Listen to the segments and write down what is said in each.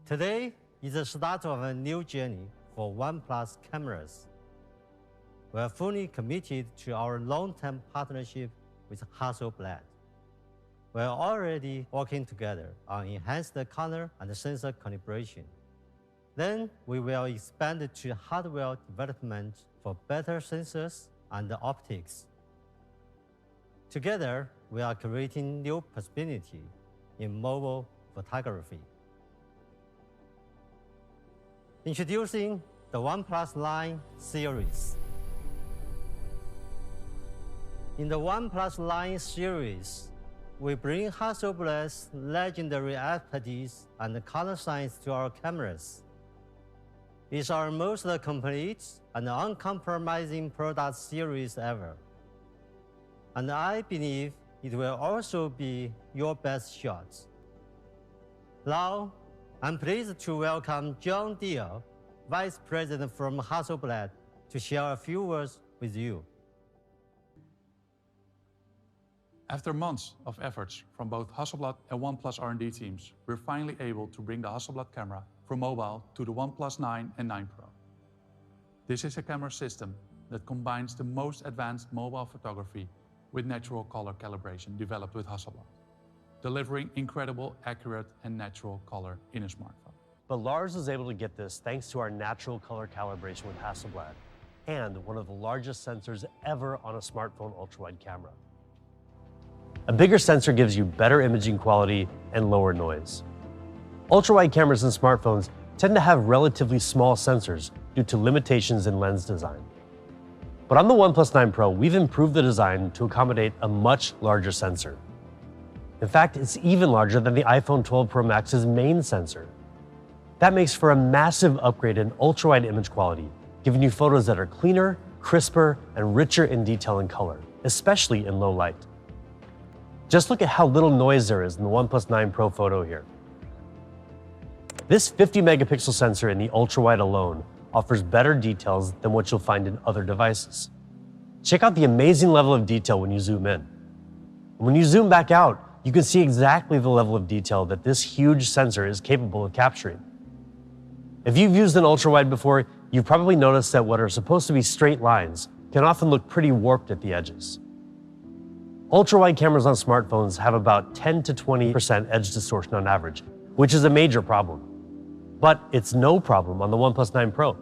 Today is the start of a new journey for OnePlus cameras. We are fully committed to our long-term partnership with Hasselblad. We are already working together on enhanced color and sensor calibration. Then we will expand to hardware development for better sensors and optics. Together, we are creating new possibility in mobile photography. Introducing the OnePlus Line series. In the OnePlus Line series, we bring Hasselblad's legendary expertise and color science to our cameras. It's our most complete and uncompromising product series ever. And I believe it will also be your best shot. Now, I'm pleased to welcome John Deere, Vice President from Hasselblad, to share a few words with you. After months of efforts from both Hasselblad and OnePlus R&D teams, we're finally able to bring the Hasselblad camera for mobile to the OnePlus 9 and 9 Pro. This is a camera system that combines the most advanced mobile photography with natural color calibration developed with Hasselblad, delivering incredible, accurate, and natural color in a smartphone. But Lars was able to get this thanks to our natural color calibration with Hasselblad and one of the largest sensors ever on a smartphone ultra-wide camera. A bigger sensor gives you better imaging quality and lower noise. Ultra-wide cameras in smartphones tend to have relatively small sensors due to limitations in lens design. But on the OnePlus 9 Pro, we've improved the design to accommodate a much larger sensor. In fact, it's even larger than the iPhone 12 Pro Max's main sensor. That makes for a massive upgrade in ultra-wide image quality, giving you photos that are cleaner, crisper, and richer in detail and color, especially in low light. Just look at how little noise there is in the OnePlus 9 Pro photo here. This 50-megapixel sensor in the ultra-wide alone offers better details than what you'll find in other devices. Check out the amazing level of detail when you zoom in. When you zoom back out, you can see exactly the level of detail that this huge sensor is capable of capturing. If you've used an ultra-wide before, you've probably noticed that what are supposed to be straight lines can often look pretty warped at the edges. Ultra-wide cameras on smartphones have about 10 to 20% edge distortion on average, which is a major problem. But it's no problem on the OnePlus 9 Pro.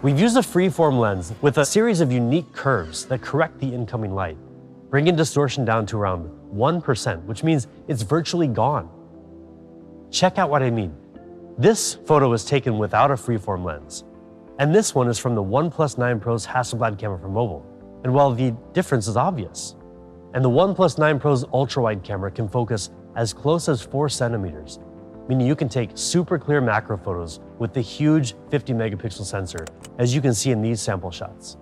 We've used a freeform lens with a series of unique curves that correct the incoming light, bringing distortion down to around 1%, which means it's virtually gone. Check out what I mean. This photo was taken without a freeform lens, and this one is from the OnePlus 9 Pro's Hasselblad camera for mobile. And while the difference is obvious, and the OnePlus 9 Pro's ultra-wide camera can focus as close as 4 centimeters, meaning you can take super clear macro photos with the huge 50-megapixel sensor, as you can see in these sample shots.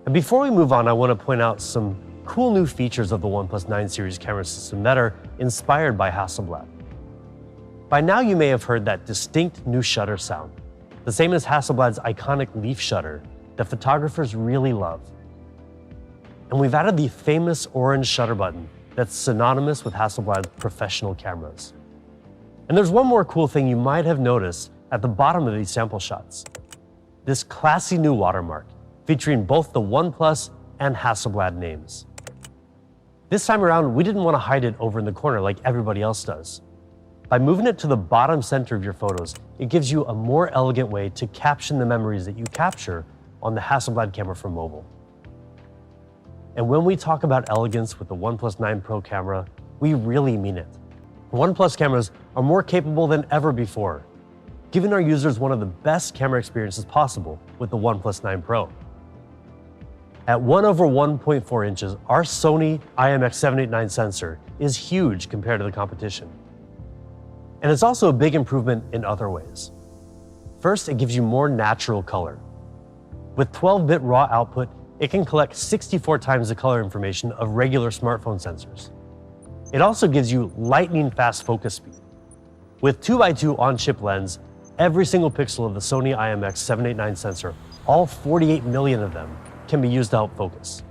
And before we move on, I want to point out some cool new features of the OnePlus 9 series camera system that are inspired by Hasselblad. By now you may have heard that distinct new shutter sound, the same as Hasselblad's iconic leaf shutter that photographers really love. And we've added the famous orange shutter button that's synonymous with Hasselblad's professional cameras. And there's one more cool thing you might have noticed at the bottom of these sample shots. This classy new watermark featuring both the OnePlus and Hasselblad names. This time around, we didn't want to hide it over in the corner like everybody else does. By moving it to the bottom center of your photos, it gives you a more elegant way to caption the memories that you capture on the Hasselblad camera for mobile. And when we talk about elegance with the OnePlus 9 Pro camera, we really mean it. OnePlus cameras are more capable than ever before, giving our users one of the best camera experiences possible with the OnePlus 9 Pro. At 1/1.4 inches, our Sony IMX789 sensor is huge compared to the competition. And it's also a big improvement in other ways. First, it gives you more natural color. With 12-bit raw output, it can collect 64 times the color information of regular smartphone sensors. It also gives you lightning-fast focus speed. With 2x2 on-chip lens, every single pixel of the Sony IMX789 sensor, all 48 million of them, can be used to help focus.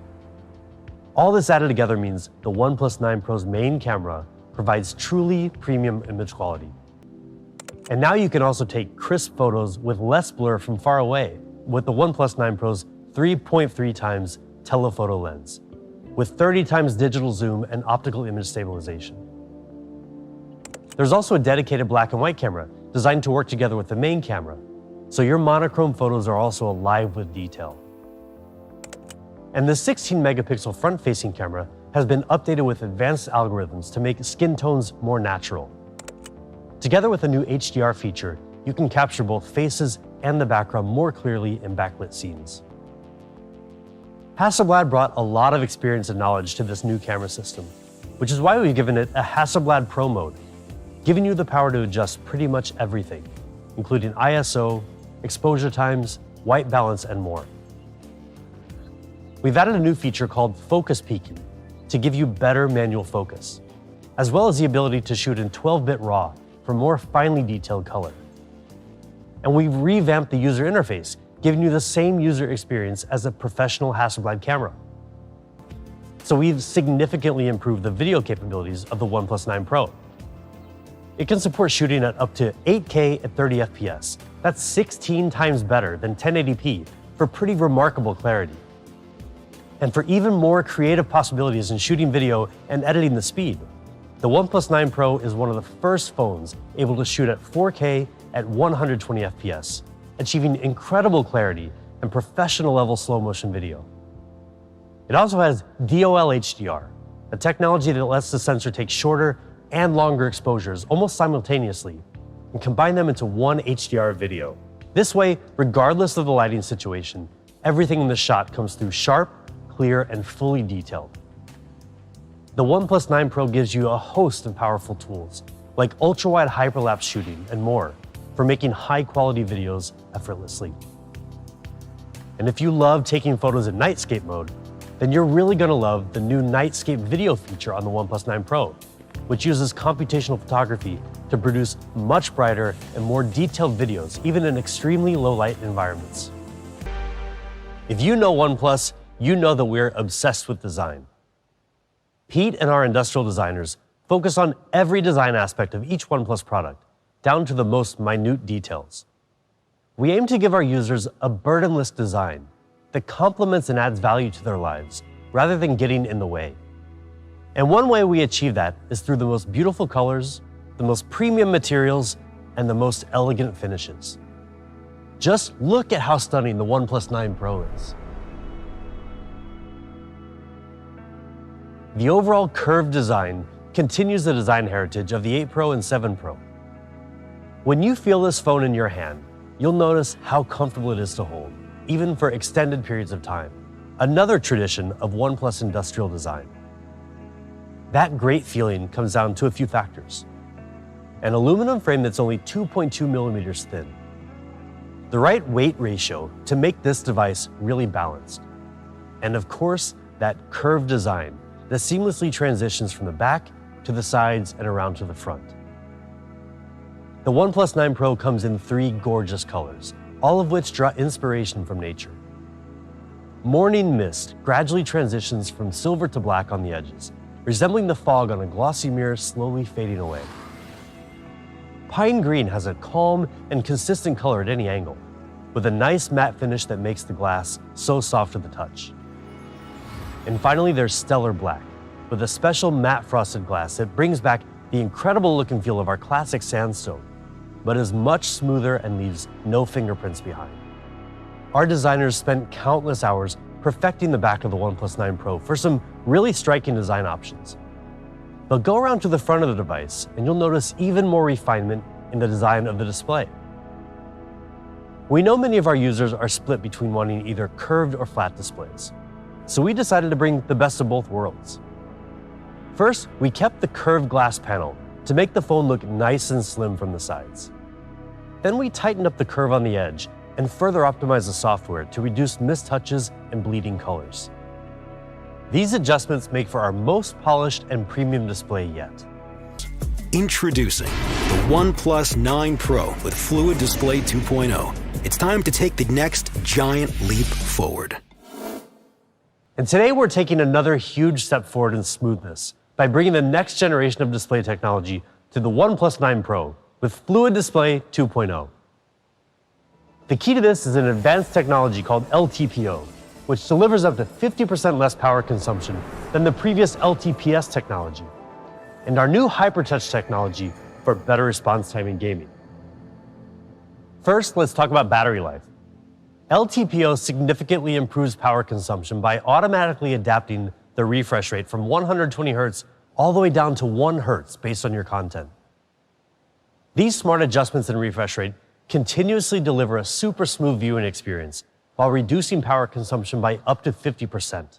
All this added together means the OnePlus 9 Pro's main camera provides truly premium image quality. And now you can also take crisp photos with less blur from far away with the OnePlus 9 Pro's 3.3 times telephoto lens, with 30 times digital zoom and optical image stabilization. There's also a dedicated black and white camera designed to work together with the main camera, so your monochrome photos are also alive with detail. And the 16 megapixel front-facing camera has been updated with advanced algorithms to make skin tones more natural. Together with a new HDR feature, you can capture both faces and the background more clearly in backlit scenes. Hasselblad brought a lot of experience and knowledge to this new camera system, which is why we've given it a Hasselblad Pro mode, giving you the power to adjust pretty much everything, including ISO, exposure times, white balance, and more. We've added a new feature called focus peaking to give you better manual focus, as well as the ability to shoot in 12-bit RAW for more finely detailed color. And we've revamped the user interface, giving you the same user experience as a professional Hasselblad camera. So we've significantly improved the video capabilities of the OnePlus 9 Pro. It can support shooting at up to 8K at 30 FPS. That's 16 times better than 1080p for pretty remarkable clarity. And for even more creative possibilities in shooting video and editing the speed, the OnePlus 9 Pro is one of the first phones able to shoot at 4K at 120 FPS, achieving incredible clarity and professional-level slow-motion video. It also has DOL HDR, a technology that lets the sensor take shorter and longer exposures almost simultaneously and combine them into one HDR video. This way, regardless of the lighting situation, everything in the shot comes through sharp, clear, and fully detailed. The OnePlus 9 Pro gives you a host of powerful tools, like ultra-wide hyperlapse shooting and more, for making high-quality videos effortlessly. And if you love taking photos in nightscape mode, then you're really gonna love the new Nightscape video feature on the OnePlus 9 Pro, which uses computational photography to produce much brighter and more detailed videos, even in extremely low-light environments. If you know OnePlus, you know that we're obsessed with design. Pete and our industrial designers focus on every design aspect of each OnePlus product, down to the most minute details. We aim to give our users a burdenless design that complements and adds value to their lives, rather than getting in the way. And one way we achieve that is through the most beautiful colors, the most premium materials, and the most elegant finishes. Just look at how stunning the OnePlus 9 Pro is. The overall curved design continues the design heritage of the 8 Pro and 7 Pro. When you feel this phone in your hand, you'll notice how comfortable it is to hold, even for extended periods of time. Another tradition of OnePlus industrial design. That great feeling comes down to a few factors. An aluminum frame that's only 2.2 millimeters thin. The right weight ratio to make this device really balanced. And of course, that curved design that seamlessly transitions from the back to the sides and around to the front. The OnePlus 9 Pro comes in 3 gorgeous colors, all of which draw inspiration from nature. Morning mist gradually transitions from silver to black on the edges, resembling the fog on a glossy mirror slowly fading away. Pine green has a calm and consistent color at any angle, with a nice matte finish that makes the glass so soft to the touch. And finally, there's stellar black, with a special matte frosted glass that brings back the incredible look and feel of our classic sandstone, but is much smoother and leaves no fingerprints behind. Our designers spent countless hours perfecting the back of the OnePlus 9 Pro for some really striking design options. But go around to the front of the device and you'll notice even more refinement in the design of the display. We know many of our users are split between wanting either curved or flat displays, so we decided to bring the best of both worlds. First, we kept the curved glass panel to make the phone look nice and slim from the sides. Then we tightened up the curve on the edge and further optimized the software to reduce mistouches and bleeding colors. These adjustments make for our most polished and premium display yet. Introducing the OnePlus 9 Pro with Fluid Display 2.0. It's time to take the next giant leap forward. And today we're taking another huge step forward in smoothness by bringing the next generation of display technology to the OnePlus 9 Pro with Fluid Display 2.0. The key to this is an advanced technology called LTPO, which delivers up to 50% less power consumption than the previous LTPS technology, and our new HyperTouch technology for better response time in gaming. First, let's talk about battery life. LTPO significantly improves power consumption by automatically adapting the refresh rate from 120 Hz all the way down to 1 Hz based on your content. These smart adjustments in refresh rate continuously deliver a super smooth viewing experience while reducing power consumption by up to 50%.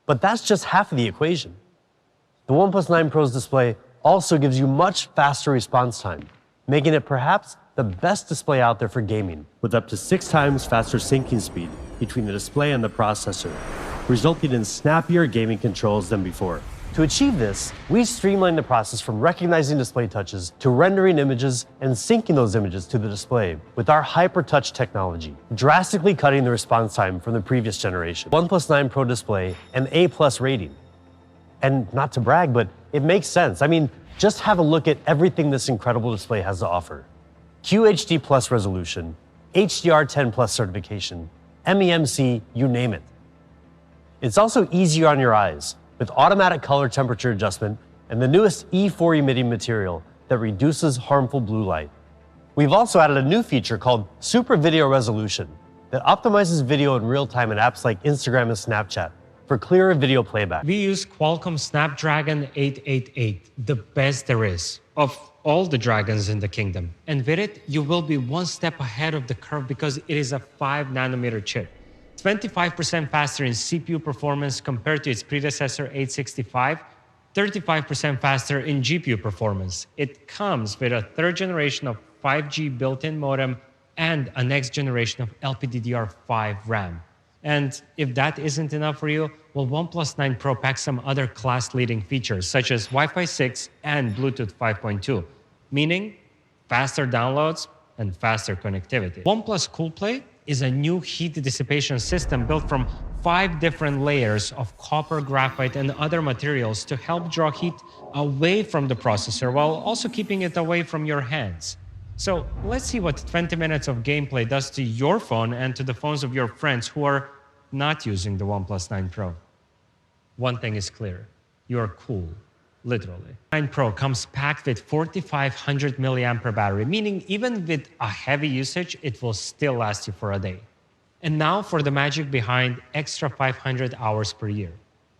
But that's just half of the equation. The OnePlus 9 Pro's display also gives you much faster response time, making it perhaps the best display out there for gaming, with up to 6 times faster syncing speed between the display and the processor, resulting in snappier gaming controls than before. To achieve this, we streamlined the process from recognizing display touches to rendering images and syncing those images to the display with our HyperTouch technology, drastically cutting the response time from the previous generation. OnePlus 9 Pro display and A+ rating. And not to brag, but it makes sense. I mean, just have a look at everything this incredible display has to offer. QHD+ resolution, HDR10+ certification, MEMC, you name it. It's also easier on your eyes, with automatic color temperature adjustment and the newest E4 emitting material that reduces harmful blue light. We've also added a new feature called Super Video Resolution that optimizes video in real time in apps like Instagram and Snapchat for clearer video playback. We use Qualcomm Snapdragon 888, the best there is of all the dragons in the kingdom. And with it, you will be one step ahead of the curve because it is a 5nm chip. 25% faster in CPU performance compared to its predecessor 865, 35% faster in GPU performance. It comes with a 3rd generation of 5G built-in modem and a next generation of LPDDR5 RAM. And if that isn't enough for you, well, OnePlus 9 Pro packs some other class-leading features such as Wi-Fi 6 and Bluetooth 5.2, meaning faster downloads and faster connectivity. OnePlus CoolPlay is a new heat dissipation system built from 5 different layers of copper, graphite, and other materials to help draw heat away from the processor while also keeping it away from your hands. So let's see what 20 minutes of gameplay does to your phone and to the phones of your friends who are not using the OnePlus 9 Pro. One thing is clear, you are cool. Literally. 9 Pro comes packed with 4,500 mAh battery, meaning even with a heavy usage, it will still last you for a day. And now for the magic behind extra 500 hours per year.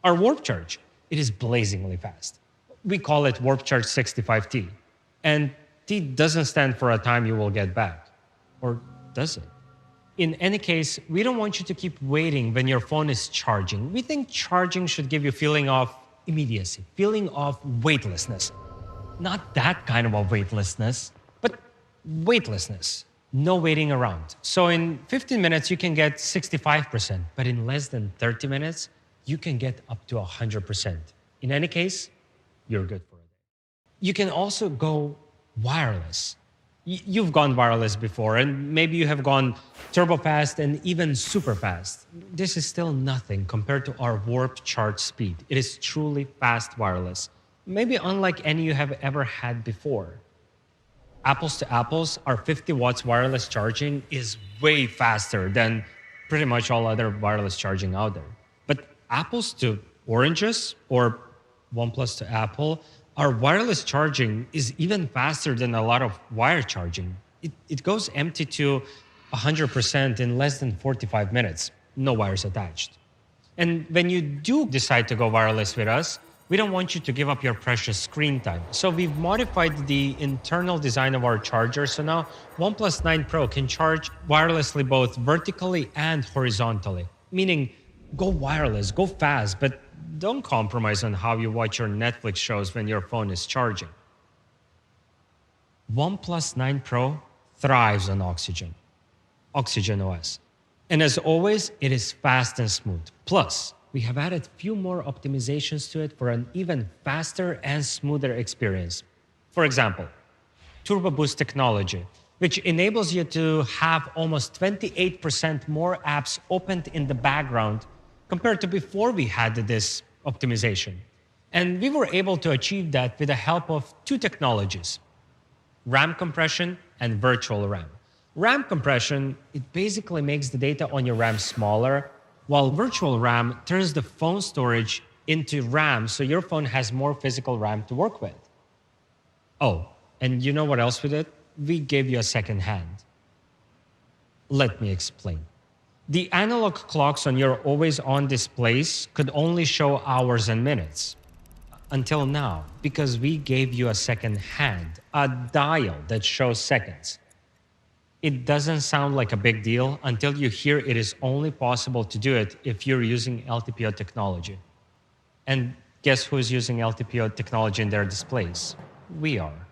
Our Warp Charge, it is blazingly fast. We call it Warp Charge 65T. And T doesn't stand for a time you will get back. Or does it? In any case, we don't want you to keep waiting when your phone is charging. We think charging should give you a feeling of immediacy, feeling of weightlessness. Not that kind of a weightlessness, but weightlessness. No waiting around. So in 15 minutes, you can get 65%, but in less than 30 minutes, you can get up to 100%. In any case, you're good for it. You can also go wireless. You've gone wireless before, and maybe you have gone turbo fast and even super fast. This is still nothing compared to our Warp Charge speed. It is truly fast wireless, maybe unlike any you have ever had before. Apples to apples, our 50 watts wireless charging is way faster than pretty much all other wireless charging out there. But apples to oranges, or OnePlus to Apple, our wireless charging is even faster than a lot of wire charging. It goes empty to 100% in less than 45 minutes, no wires attached. And when you do decide to go wireless with us, we don't want you to give up your precious screen time. So we've modified the internal design of our charger. So now OnePlus 9 Pro can charge wirelessly both vertically and horizontally, meaning go wireless, go fast, but don't compromise on how you watch your Netflix shows when your phone is charging. OnePlus 9 Pro thrives on Oxygen OS. And as always, it is fast and smooth. Plus, we have added a few more optimizations to it for an even faster and smoother experience. For example, Turbo Boost technology, which enables you to have almost 28% more apps opened in the background compared to before we had this optimization. And we were able to achieve that with the help of 2 technologies. RAM compression, and virtual RAM. RAM compression, it basically makes the data on your RAM smaller, while virtual RAM turns the phone storage into RAM so your phone has more physical RAM to work with. Oh, and you know what else we did? We gave you a second hand. Let me explain. The analog clocks on your always-on displays could only show hours and minutes. Until now, because we gave you a second hand, a dial that shows seconds. It doesn't sound like a big deal until you hear it is only possible to do it if you're using LTPO technology. And guess who's using LTPO technology in their displays? We are.